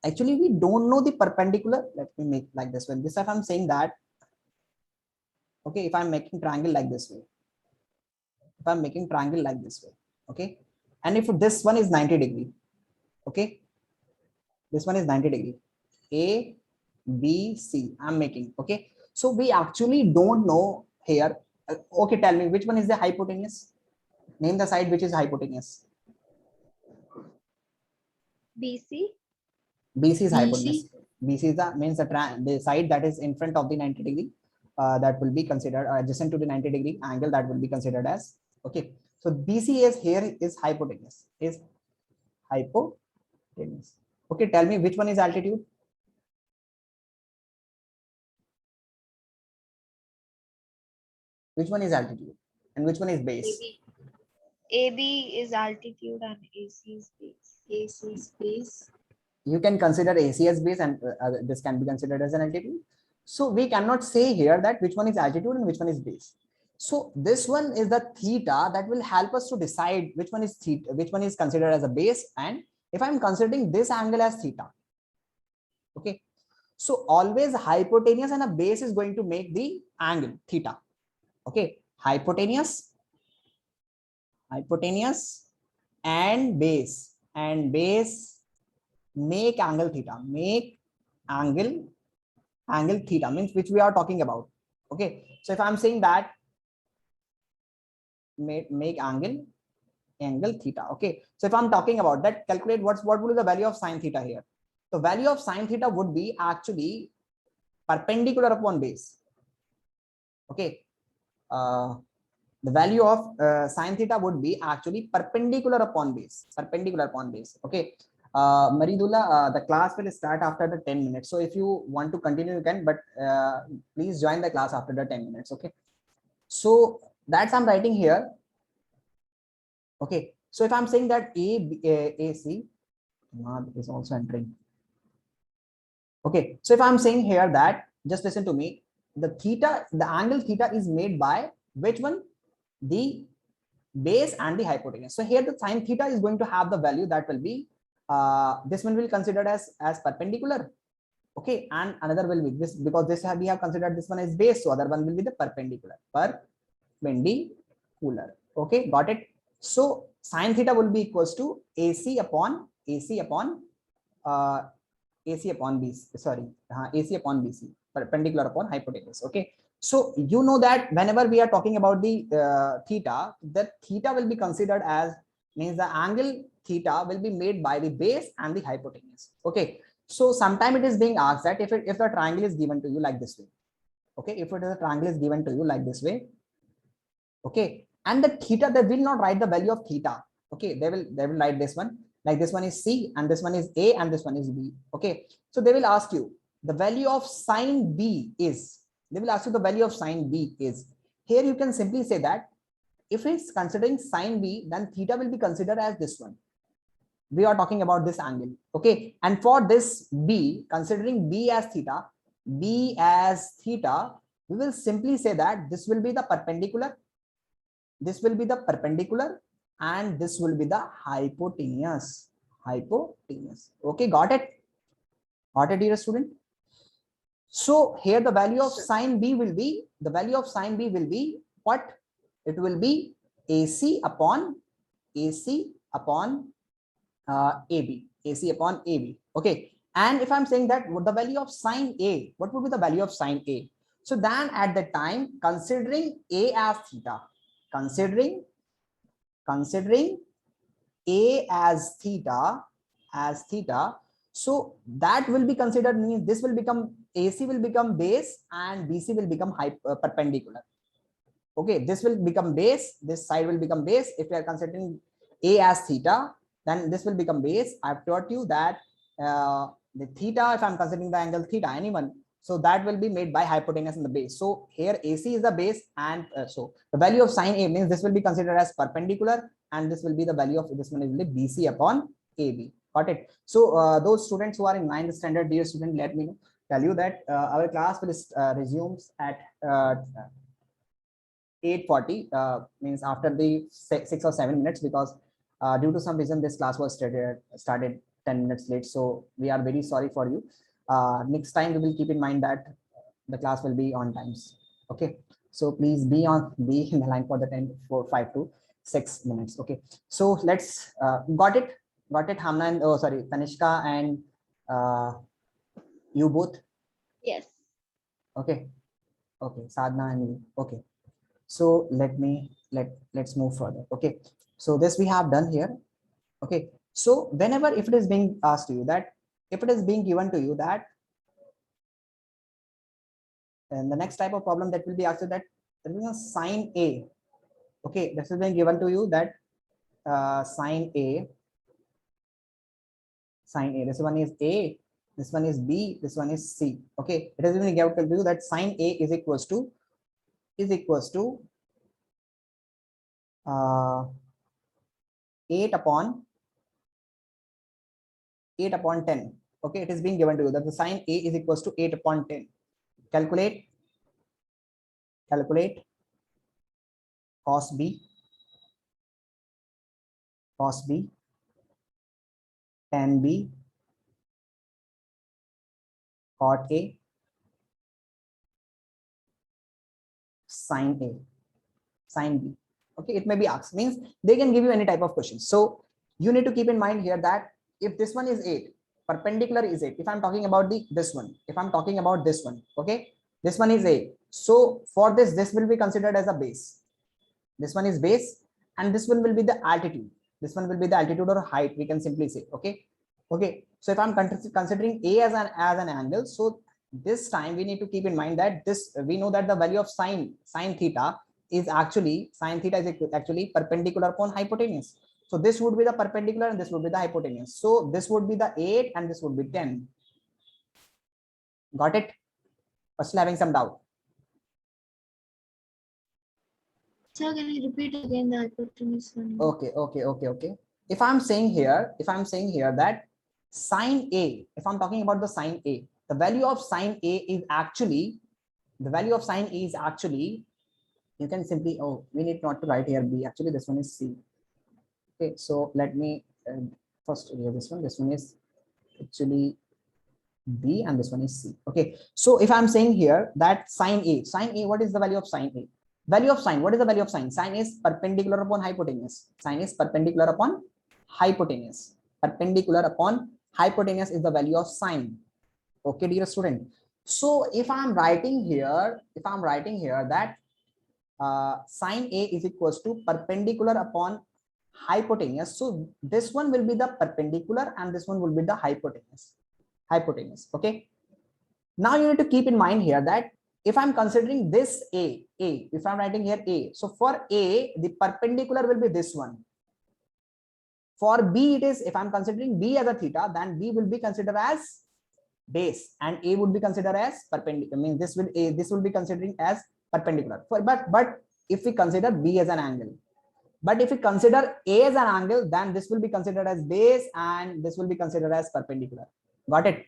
Actually, we don't know the perpendicular. Let me make like this one. This if I'm saying that, okay, if I'm making triangle like this way, if I'm making triangle like this way, okay, and if this one is 90 degree, okay, this one is 90 degree, A, B, C, I'm making, okay. So we actually don't know here. Okay, tell me which one is the hypotenuse? Name the side which is hypotenuse. BC. BC is BC. hypotenuse. BC is the means the side that is in front of the 90 degree. That will be considered adjacent to the 90 degree angle, that will be considered as, okay. So BC is here is hypotenuse, is hypotenuse. Okay, tell me which one is altitude? Which one is altitude and which one is base? AB is altitude and AC is base. AC is base. You can consider AC as base, and this can be considered as an altitude. So we cannot say here that which one is altitude and which one is base. So this one is the theta that will help us to decide which one is theta, which one is considered as a base, and if I'm considering this angle as theta, okay. So always hypotenuse and a base is going to make the angle theta, okay. Hypotenuse and base make angle theta, angle theta means which we are talking about, okay. So if I'm saying that make angle theta, okay. So if I'm talking about that, calculate what will be the value of sine theta here. The value of sine theta would be actually perpendicular upon base, okay. The value of sine theta would be actually perpendicular upon base, okay. Maridula, the class will start after the 10 minutes. So if you want to continue, you can, but please join the class after the 10 minutes, okay. So that's I'm writing here, okay. So if I'm saying that AC is also entering, okay. So if I'm saying here that, just listen to me, the angle theta is made by which one? The base and the hypotenuse. So here the sine theta is going to have the value that will be this one will considered as perpendicular, okay, and another will be this, because this we have considered this one as base, so other one will be the perpendicular, okay, got it. So sine theta will be equals to AC upon BC, perpendicular upon hypotenuse, okay. So you know that whenever we are talking about the theta, the theta will be considered as, means the angle theta will be made by the base and the hypotenuse, okay. So sometime it is being asked that if the triangle is given to you like this way, okay, if it is a triangle is given to you like this way, okay, and the theta, they will not write the value of theta, okay, they will write this one, like this one is C and this one is A and this one is B, okay. So they will ask you the value of sine B is, here you can simply say that if it's considering sine B, then theta will be considered as this one. We are talking about this angle, okay. And for this B, considering B as theta, we will simply say that this will be the perpendicular, and this will be the hypotenuse, okay. Got it, dear student? So here the value of sine B will be, what? It will be AC upon AB, okay. And if I'm saying that the value of sine A, what would be the value of sine A? So then at the time, considering A as theta, considering A as theta, so that will be considered, means this will become, AC will become base and BC will become perpendicular, okay. This will become base, this side will become base. If we are considering A as theta, then this will become base. I've taught you that the theta, if I'm considering the angle theta, anyone, so that will be made by hypotenuse in the base. So here AC is the base, and so the value of sine A means this will be considered as perpendicular, and this will be the value of this one will be BC upon AB. Got it? So those students who are in 9th standard, dear student, let me tell you that our class will resumes at 8:40, means after the 6 or 7 minutes, because due to some reason this class was started 10 minutes late. So we are very sorry for you. Next time we will keep in mind that the class will be on times. Okay, so please be in the line for the 5 to 6 minutes. Okay, so let's got it Hamna and Tanishka and you both. Yes. Okay, Sadhna and you. Okay, so let's move further. Okay, so this we have done here. Okay, so whenever if it is being asked to you that, if it is being given to you that, and the next type of problem that will be asked, that there is a sine A. Okay, this is being given to you that sine A, this one is A, this one is B, this one is C. Okay, it is being given to you that sine A is equals to 8 upon 10. Okay, it is being given to you that the sine A is equals to 8 upon 10. Calculate cos B, tan B, cot A, sine A, sine B. Okay, it may be asked, means they can give you any type of questions. So you need to keep in mind here that if this one is 8, perpendicular is 8. If I'm talking about this one, okay, this one is 8. So for this will be considered as a base. This one is base, and this one will be the altitude. This one will be the altitude or height, we can simply say. Okay, so if I'm considering A as an angle, so this time we need to keep in mind that we know that the value of sine theta is actually perpendicular upon hypotenuse. So this would be the perpendicular and this would be the hypotenuse. So this would be the 8 and this would be 10. Got it? Or still having some doubt? Sir, can you repeat again the hypotenuse one? Okay. If I'm saying here that sine A, if I'm talking about the sine A, the value of sine A is actually, you can simply, we need not to write here B, actually this one is C. Okay, so let me first erase this one. This one is actually B and this one is C. Okay, so if I'm saying here that sine A, what is the value of sine A? What is the value of sine? Sine is perpendicular upon hypotenuse. Perpendicular upon hypotenuse is the value of sine. Okay, dear student. So if I'm writing here that sine A is equals to perpendicular upon hypotenuse, so this one will be the perpendicular and this one will be the hypotenuse. Okay, now you need to keep in mind here that if I'm considering this A, if I'm writing here A, so for A the perpendicular will be this one. For B it is, if I'm considering B as a theta, then B will be considered as base and A would be considered as perpendicular. I mean this will be considering as perpendicular. But if we consider B as an angle, but if we consider A as an angle, then this will be considered as base and this will be considered as perpendicular. Got it?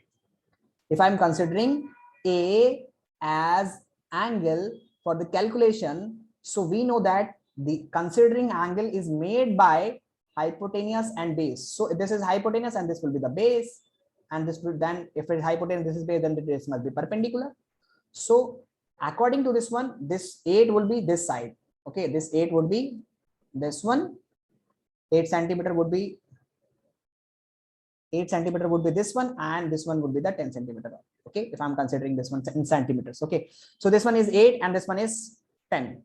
If I'm considering A as angle for the calculation, so we know that the considering angle is made by hypotenuse and base. So if this is hypotenuse and this will be the base, and this will, then if it is hypotenuse, this is base, then this must be perpendicular. So according to this one, this 8 will be this side. Okay, this 8 would be this one. 8 centimeter would be this one, and this one would be the 10 centimeter. Okay, if I'm considering this one in centimeters. Okay, so this one is 8 and this one is 10.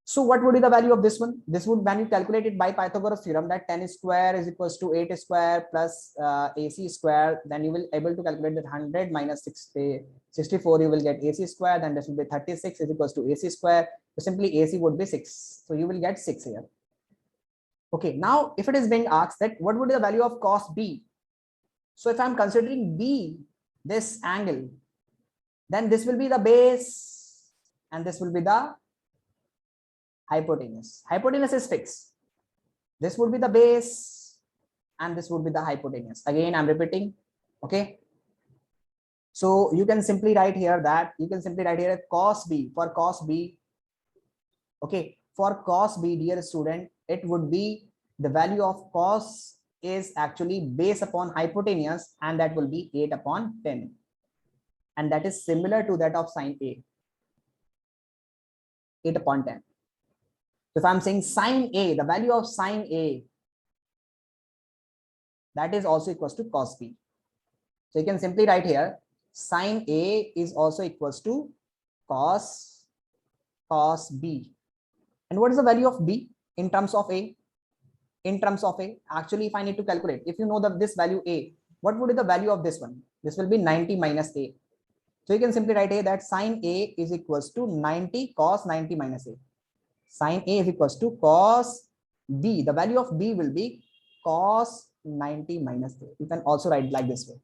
So what would be the value of this one? This would, when you calculate it by Pythagoras theorem, that 10 square is equals to 8 square plus AC square, then you will able to calculate that 100 minus 64, you will get AC square, then this will be 36 is equals to AC square. So simply AC would be 6. So you will get 6 here. Okay, now if it is being asked that what would be the value of cos B? So if I'm considering B, this angle, then this will be the base and this will be the hypotenuse. Hypotenuse is fixed. This would be the base and this would be the hypotenuse. Again, I'm repeating. Okay. So you can simply write here cos b, for cos b. Okay, for cos b, dear student, it would be the value of cos is actually base upon hypotenuse, and that will be 8 upon 10. And that is similar to that of sine A, 8 upon 10. So if I'm saying sine A, the value of sine A, that is also equals to cos B. So you can simply write here sine A is also equals to cos B. And what is the value of B in terms of A? In terms of A, actually, if I need to calculate, if you know that this value A, what would be the value of this one? This will be 90 minus A. So you can simply write here that sine A is equals to 90 cos 90 minus A. Sine A is equals to cos B. The value of B will be cos 90 minus A. You can also write like this way.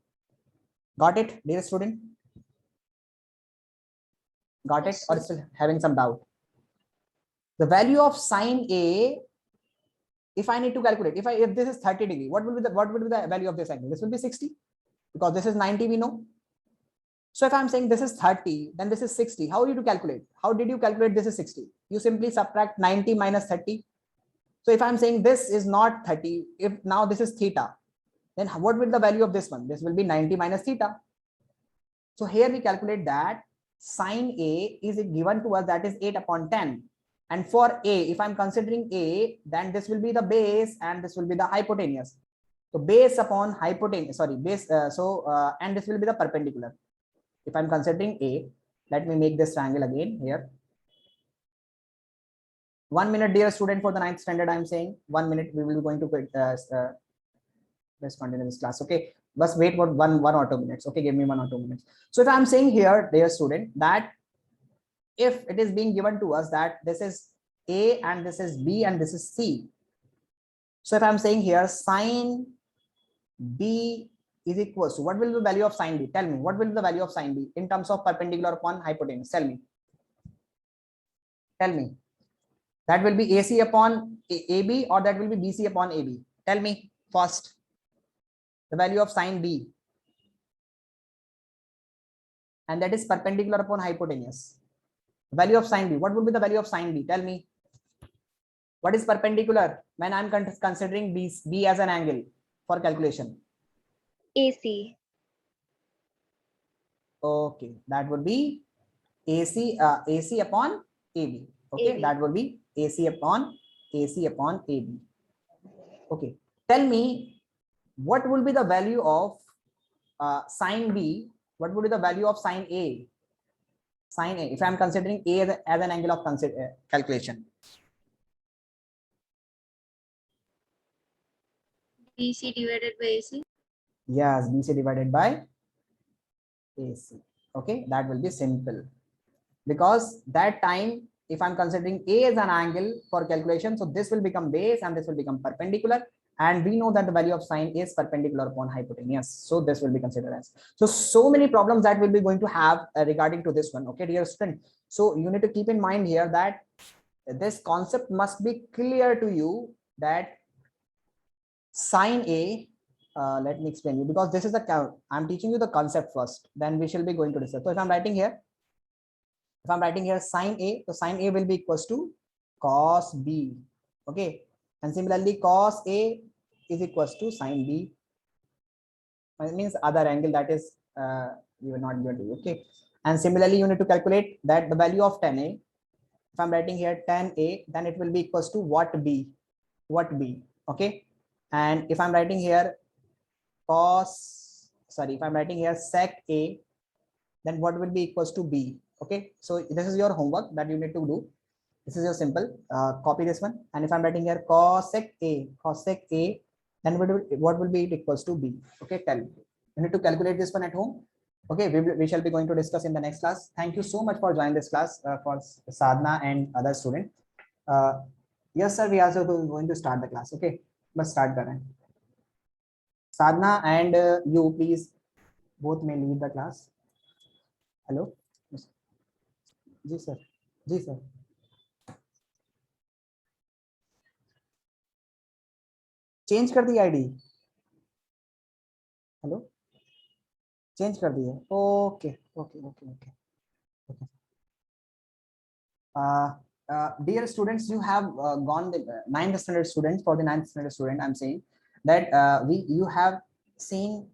Got it, dear student? Got it, or still having some doubt? The value of sine A, if I need to calculate, if this is 30 degree, what will be the value of this angle? This will be 60, because this is 90, we know. So if I'm saying this is 30, then this is 60. How are you to calculate? How did you calculate this is 60? You simply subtract 90 minus 30. So if I'm saying this is not 30, if now this is theta, then what will the value of this one? This will be 90 minus theta. So here we calculate that sine A is given to us, that is 8 upon 10. And for A, if I'm considering A, then this will be the base and this will be the hypotenuse. So base upon hypotenuse, sorry, base, and this will be the perpendicular. If I'm considering A, let me make this triangle again here. 1 minute, dear student, for the 9th standard, I'm saying 1 minute, we will be going to quit, let's continue this class. Okay, just wait for one or 2 minutes. Okay, give me 1 or 2 minutes. So if I'm saying here, dear student, that if it is being given to us that this is A and this is B and this is C. So if I'm saying here sine B is equals to, what will be the value of sine B? Tell me, what will be the value of sine B in terms of perpendicular upon hypotenuse? Tell me. Tell me. That will be AC upon AB, or that will be BC upon AB? Tell me first. The value of sine B. And that is perpendicular upon hypotenuse. Value of sine B. What would be the value of sine B? Tell me. What is perpendicular when I'm considering B as an angle for calculation? AC. Okay, that would be AC upon AB. Okay, AB. that would be AC upon AB. Okay, tell me what will be the value of sine B? What would be the value of sine A? Sine A, if I'm considering A as an angle of calculation. BC divided by AC. Yes, BC divided by AC. Okay, that will be simple. Because that time, if I'm considering A as an angle for calculation, so this will become base and this will become perpendicular. And we know that the value of sine is perpendicular upon hypotenuse. So this will be considered as. So many problems that we'll be going to have regarding to this one. Okay, dear student. So you need to keep in mind here that this concept must be clear to you, that sine A, let me explain you, because this is the, I'm teaching you the concept first, then we shall be going to discuss. So if I'm writing here sine A, so sine A will be equals to cos B. Okay, and similarly cos A is equals to sine B. It means other angle, that is you are not going to do. Okay, and similarly you need to calculate that the value of 10A. If I'm writing here 10A, then it will be equals to what B? Okay, and if I'm writing here if I'm writing here sec A, then what will be equals to B? Okay, so this is your homework that you need to do. This is your simple, copy this one. And if I'm writing here cosec A, then what will be equals to B? Okay, tell me. You need to calculate this one at home. Okay, we shall be going to discuss in the next class. Thank you so much for joining this class for Sadhana and other students. Yes, sir, we are also going to start the class. Okay, let's start the Sadhana and you please both may leave the class. Hello. जी sir change कर दी ID hello, change कर दिए, okay okay okay okay okay. Dear students, you have gone the 9th standard students. For the 9th standard student, I'm saying that you have seen